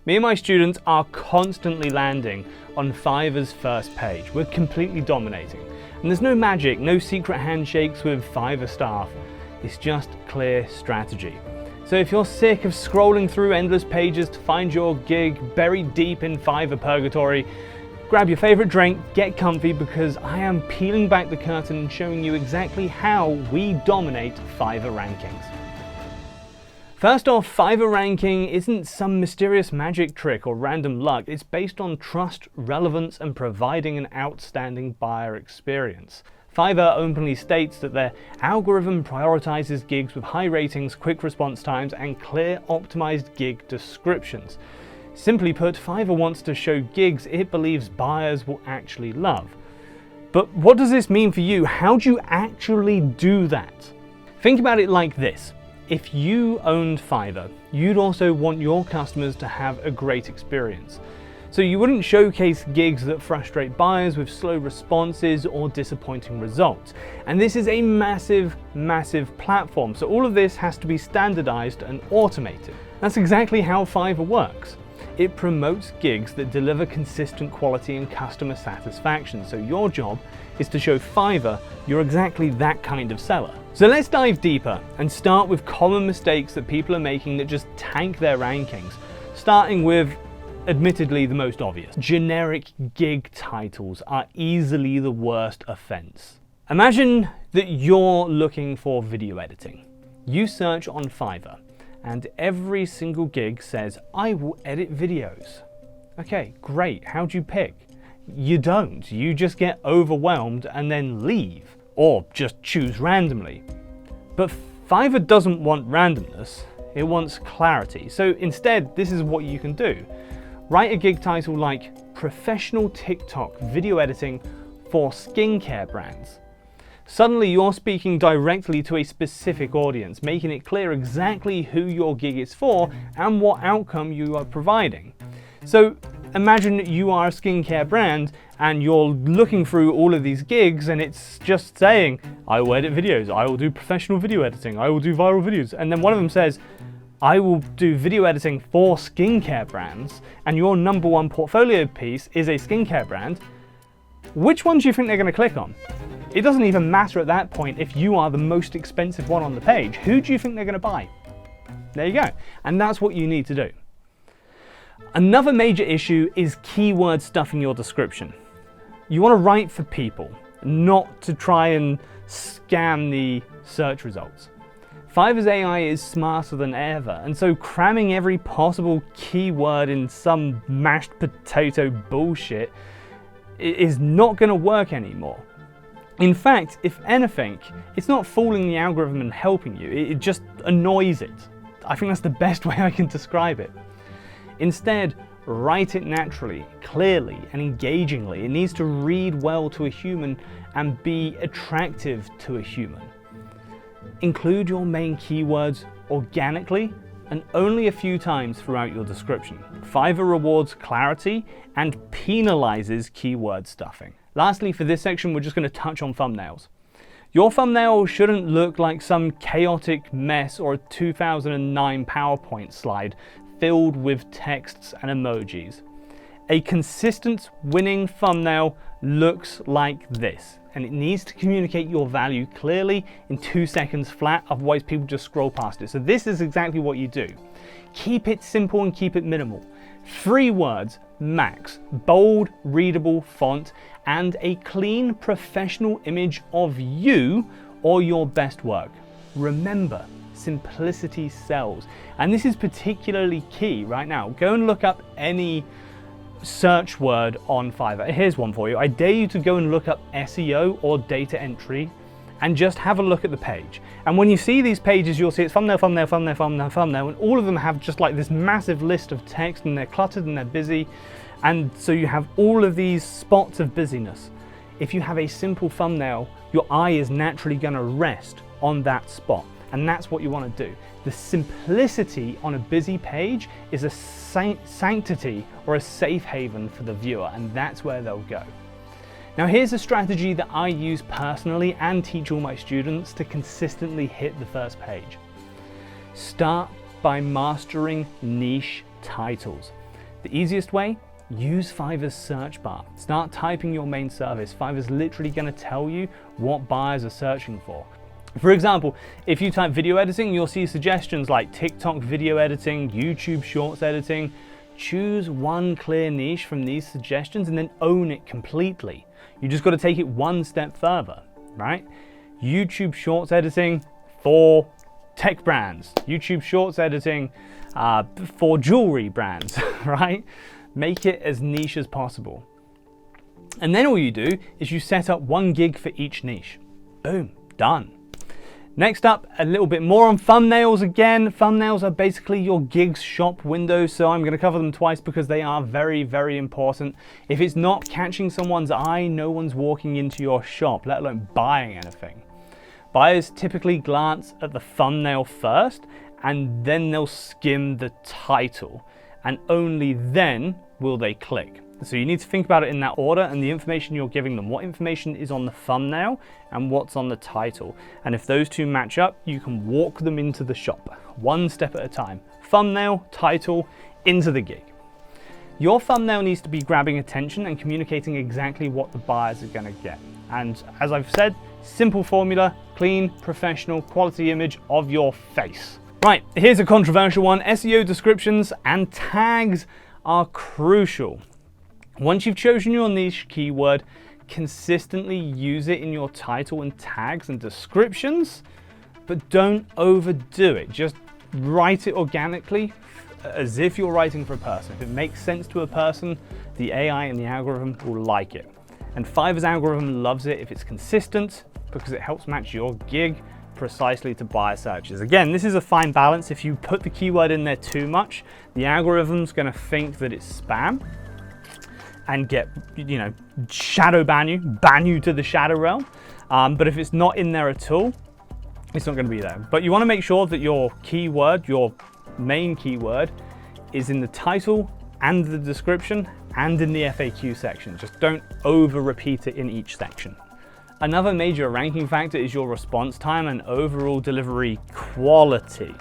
Me and my students are constantly landing on Fiverr's first page. We're completely dominating. And there's no magic, no secret handshakes with Fiverr staff. It's just clear strategy. So if you're sick of scrolling through endless pages to find your gig buried deep in Fiverr purgatory, grab your favorite drink, get comfy, because I am peeling back the curtain and showing you exactly how we dominate Fiverr rankings. First off, Fiverr ranking isn't some mysterious magic trick or random luck. It's based on trust, relevance, and providing an outstanding buyer experience. Fiverr openly states that their algorithm prioritizes gigs with high ratings, quick response times, and clear optimized gig descriptions. Simply put, Fiverr wants to show gigs it believes buyers will actually love. But what does this mean for you? How do you actually do that? Think about it like this. If you owned Fiverr, you'd also want your customers to have a great experience. So you wouldn't showcase gigs that frustrate buyers with slow responses or disappointing results. And this is a massive, massive platform. So all of this has to be standardized and automated. That's exactly how Fiverr works. It promotes gigs that deliver consistent quality and customer satisfaction. So your job is to show Fiverr you're exactly that kind of seller. So let's dive deeper and start with common mistakes that people are making that just tank their rankings, starting with admittedly the most obvious. Generic gig titles are easily the worst offense. Imagine that you're looking for video editing. You search on Fiverr and every single gig says, I will edit videos. Okay, great. How do you pick? You don't. You just get overwhelmed and then leave, or just choose randomly. But Fiverr doesn't want randomness, it wants clarity. So instead, this is what you can do. Write a gig title like Professional TikTok Video Editing for Skincare Brands. Suddenly you're speaking directly to a specific audience, making it clear exactly who your gig is for and what outcome you are providing. So imagine you are a skincare brand and you're looking through all of these gigs and it's just saying, I will edit videos, I will do professional video editing, I will do viral videos. And then one of them says, I will do video editing for skincare brands, and your number one portfolio piece is a skincare brand. Which one do you think they're going to click on? It doesn't even matter at that point if you are the most expensive one on the page. Who do you think they're going to buy? There you go. And that's what you need to do. Another major issue is keyword stuffing your description. You want to write for people, not to try and scam the search results. Fiverr's AI is smarter than ever, and so cramming every possible keyword in some mashed potato bullshit is not going to work anymore. In fact, if anything, it's not fooling the algorithm and helping you, it just annoys it. I think that's the best way I can describe it. Instead, write it naturally, clearly, and engagingly. It needs to read well to a human and be attractive to a human. Include your main keywords organically and only a few times throughout your description. Fiverr rewards clarity and penalizes keyword stuffing. Lastly, for this section, we're just going to touch on thumbnails. Your thumbnail shouldn't look like some chaotic mess or a 2009 PowerPoint slide filled with texts and emojis. A consistent winning thumbnail looks like this, and it needs to communicate your value clearly in 2 seconds flat, otherwise people just scroll past it. So this is exactly what you do. Keep it simple and keep it minimal. 3 words max, bold, readable font, and a clean, professional image of you or your best work. Remember, simplicity sells. And this is particularly key right now. Go and look up any search word on Fiverr. Here's one for you. I dare you to go and look up SEO or data entry and just have a look at the page. And when you see these pages, you'll see it's thumbnail, thumbnail, thumbnail, thumbnail, thumbnail, and all of them have just like this massive list of text, and they're cluttered and they're busy. And so you have all of these spots of busyness. If you have a simple thumbnail, your eye is naturally going to rest on that spot. And that's what you want to do. The simplicity on a busy page is a sanctity or a safe haven for the viewer, and that's where they'll go. Now here's a strategy that I use personally and teach all my students to consistently hit the first page. Start by mastering niche titles. The easiest way? Use Fiverr's search bar. Start typing your main service. Fiverr's literally going to tell you what buyers are searching for. For example, if you type video editing, you'll see suggestions like TikTok video editing, YouTube Shorts editing. Choose one clear niche from these suggestions and then own it completely. You just got to take it one step further, right? YouTube Shorts editing for tech brands, YouTube Shorts editing for jewelry brands, right? Make it as niche as possible. And then all you do is you set up 1 gig for each niche. Boom, done. Next up, a little bit more on thumbnails again. Thumbnails are basically your gigs shop window, so I'm going to cover them twice because they are very, very important. If it's not catching someone's eye, no one's walking into your shop, let alone buying anything. Buyers typically glance at the thumbnail first, and then they'll skim the title, and only then will they click. So you need to think about it in that order, and the information you're giving them. What information is on the thumbnail and what's on the title? And if those two match up, you can walk them into the shop, one step at a time. Thumbnail, title, into the gig. Your thumbnail needs to be grabbing attention and communicating exactly what the buyers are going to get. And as I've said, simple formula, clean, professional, quality image of your face. Right, here's a controversial one. SEO descriptions and tags are crucial. Once you've chosen your niche keyword, consistently use it in your title and tags and descriptions, but don't overdo it. Just write it organically as if you're writing for a person. If it makes sense to a person, the AI and the algorithm will like it. And Fiverr's algorithm loves it if it's consistent because it helps match your gig precisely to buyer searches. Again, this is a fine balance. If you put the keyword in there too much, the algorithm's going to think that it's spam and get, shadow ban you to the shadow realm. But if it's not in there at all, it's not going to be there. But you want to make sure that your keyword, your main keyword, is in the title and the description and in the FAQ section. Just don't over repeat it in each section. Another major ranking factor is your response time and overall delivery quality.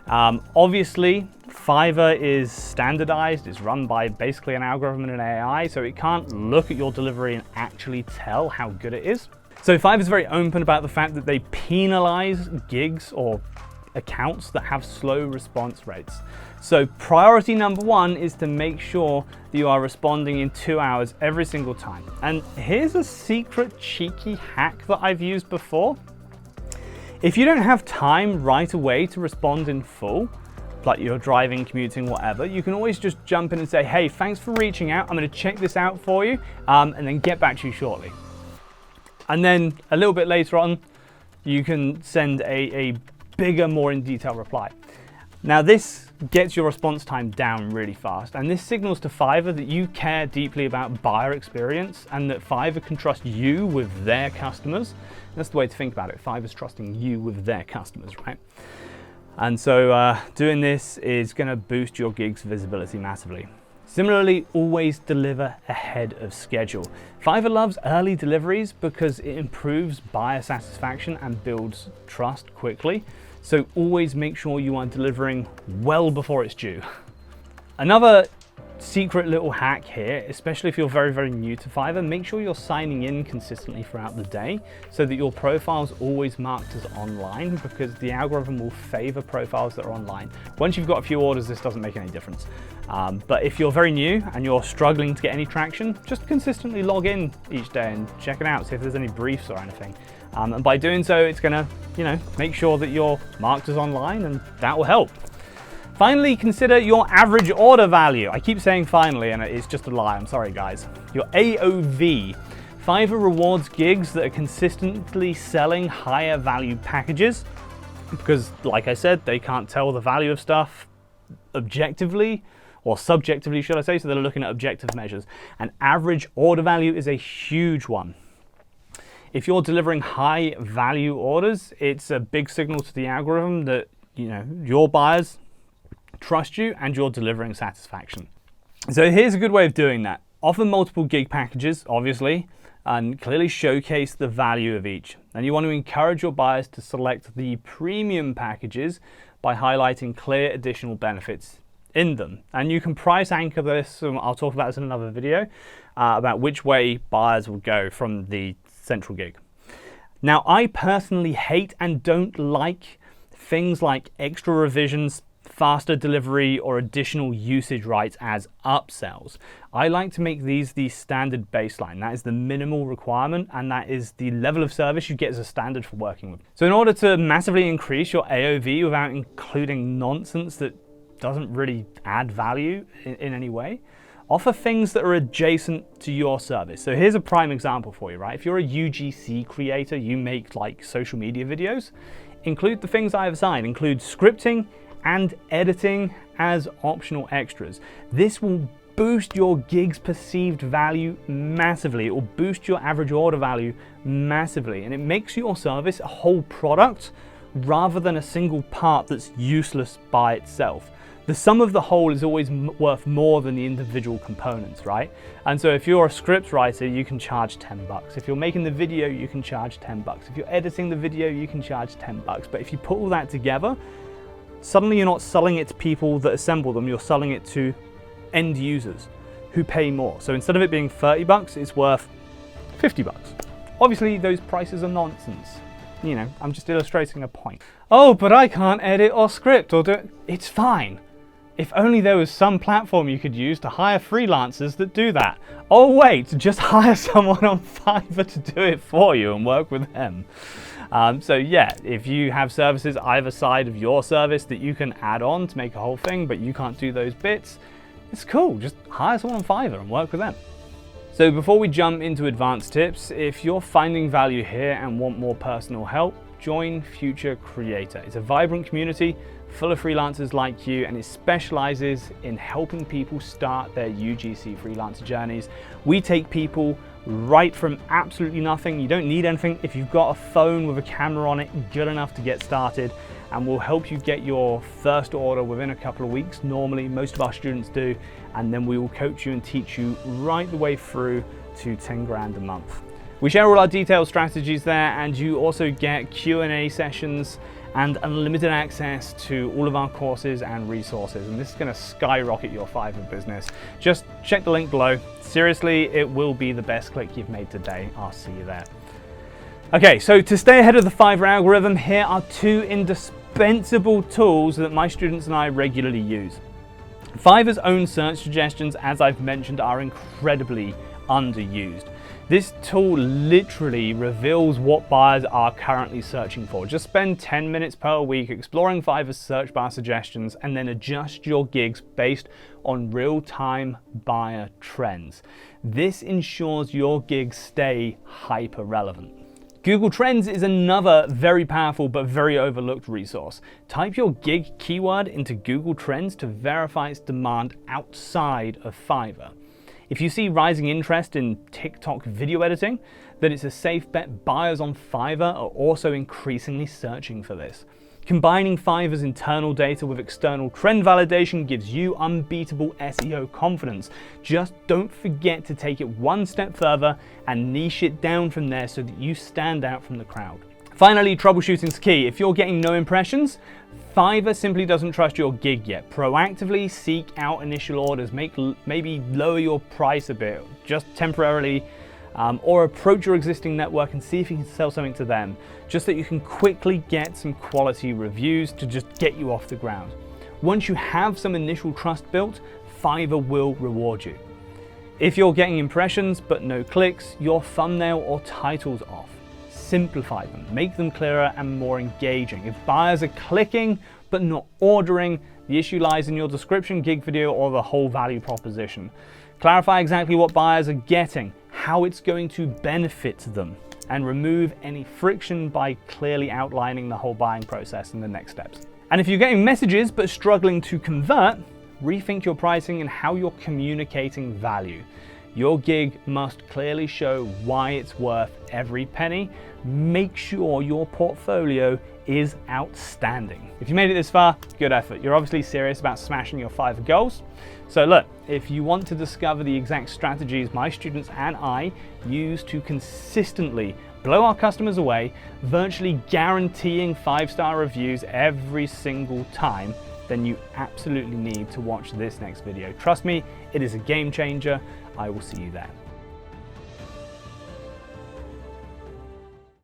Obviously, Fiverr is standardized, it's run by basically an algorithm and an AI, so it can't look at your delivery and actually tell how good it is. So Fiverr is very open about the fact that they penalize gigs or accounts that have slow response rates. So priority number 1 is to make sure that you are responding in 2 hours every single time. And here's a secret cheeky hack that I've used before. If you don't have time right away to respond in full, like you're driving, commuting, whatever, you can always just jump in and say, hey, thanks for reaching out. I'm going to check this out for you and then get back to you shortly. And then a little bit later on, you can send a bigger, more in detail reply. Now this gets your response time down really fast, and this signals to Fiverr that you care deeply about buyer experience and that Fiverr can trust you with their customers. That's the way to think about it. Fiverr's trusting you with their customers, right? And so doing this is going to boost your gig's visibility massively. Similarly, always deliver ahead of schedule. Fiverr loves early deliveries because it improves buyer satisfaction and builds trust quickly. So always make sure you are delivering well before it's due. Another secret little hack here, especially if you're very, very new to Fiverr, make sure you're signing in consistently throughout the day so that your profile's always marked as online, because the algorithm will favor profiles that are online. Once you've got a few orders, this doesn't make any difference. But if you're very new and you're struggling to get any traction, just consistently log in each day and check it out, see if there's any briefs or anything. And by doing so, it's gonna, make sure that you're marked as online, and that will help. Finally, consider your average order value. I keep saying finally, and it's just a lie. I'm sorry, guys. Your AOV. Fiverr rewards gigs that are consistently selling higher value packages because, like I said, they can't tell the value of stuff objectively, or subjectively, should I say, so they're looking at objective measures. And average order value is a huge one. If you're delivering high value orders, it's a big signal to the algorithm that, your buyers trust you and you're delivering satisfaction. So here's a good way of doing that. Offer multiple gig packages, obviously, and clearly showcase the value of each. And you want to encourage your buyers to select the premium packages by highlighting clear additional benefits. in them. And you can price anchor this, and I'll talk about this in another video, about which way buyers will go from the central gig. Now, I personally hate and don't like things like extra revisions, faster delivery, or additional usage rights as upsells. I like to make these the standard baseline. That is the minimal requirement, and that is the level of service you get as a standard for working with. So in order to massively increase your AOV without including nonsense that doesn't really add value in any way, offer things that are adjacent to your service. So here's a prime example for you, right? If you're a UGC creator, you make like social media videos, include the things I've assigned, include scripting and editing as optional extras. This will boost your gig's perceived value massively. It will boost your average order value massively, and it makes your service a whole product rather than a single part that's useless by itself. The sum of the whole is always worth more than the individual components, right? And so if you're a script writer, you can charge 10 bucks. If you're making the video, you can charge 10 bucks. If you're editing the video, you can charge 10 bucks. But if you put all that together, suddenly you're not selling it to people that assemble them, you're selling it to end users who pay more. So instead of it being 30 bucks, it's worth 50 bucks. Obviously, those prices are nonsense. You know, I'm just illustrating a point. Oh, but I can't edit or script or do it. It's fine. If only there was some platform you could use to hire freelancers that do that. Oh wait, just hire someone on Fiverr to do it for you and work with them. So yeah, if you have services either side of your service that you can add on to make a whole thing, but you can't do those bits, it's cool. Just hire someone on Fiverr and work with them. So before we jump into advanced tips, if you're finding value here and want more personal help, join Future Creator. It's a vibrant community full of freelancers like you, and it specializes in helping people start their UGC freelancer journeys. We take people right from absolutely nothing. You don't need anything. If you've got a phone with a camera on it, good enough to get started, and we'll help you get your first order within a couple of weeks. Normally, most of our students do, and then we will coach you and teach you right the way through to 10 grand a month. We share all our detailed strategies there, and you also get Q&A sessions and unlimited access to all of our courses and resources. And this is going to skyrocket your Fiverr business. Just check the link below. Seriously, it will be the best click you've made today. I'll see you there. Okay, so to stay ahead of the Fiverr algorithm, here are two indispensable tools that my students and I regularly use. Fiverr's own search suggestions, as I've mentioned, are incredibly underused. This tool literally reveals what buyers are currently searching for. Just spend 10 minutes per week exploring Fiverr's search bar suggestions and then adjust your gigs based on real-time buyer trends. This ensures your gigs stay hyper relevant. Google Trends is another very powerful but very overlooked resource. Type your gig keyword into Google Trends to verify its demand outside of Fiverr. If you see rising interest in TikTok video editing, then it's a safe bet buyers on Fiverr are also increasingly searching for this. Combining Fiverr's internal data with external trend validation gives you unbeatable SEO confidence. Just don't forget to take it one step further and niche it down from there so that you stand out from the crowd. Finally, troubleshooting's key. If you're getting no impressions, Fiverr simply doesn't trust your gig yet. Proactively seek out initial orders, maybe lower your price a bit, just temporarily, or approach your existing network and see if you can sell something to them, just so you can quickly get some quality reviews to just get you off the ground. Once you have some initial trust built, Fiverr will reward you. If you're getting impressions but no clicks, your thumbnail or title's off. Simplify them, make them clearer and more engaging. If buyers are clicking but not ordering, the issue lies in your description, gig video, or the whole value proposition. Clarify exactly what buyers are getting, how it's going to benefit them, and remove any friction by clearly outlining the whole buying process and the next steps. And if you're getting messages but struggling to convert, rethink your pricing and how you're communicating value. Your gig must clearly show why it's worth every penny. Make sure your portfolio is outstanding. If you made it this far, good effort. You're obviously serious about smashing your Fiverr goals. So look, if you want to discover the exact strategies my students and I use to consistently blow our customers away, virtually guaranteeing 5-star reviews every single time, then you absolutely need to watch this next video. Trust me, it is a game changer. I will see you there.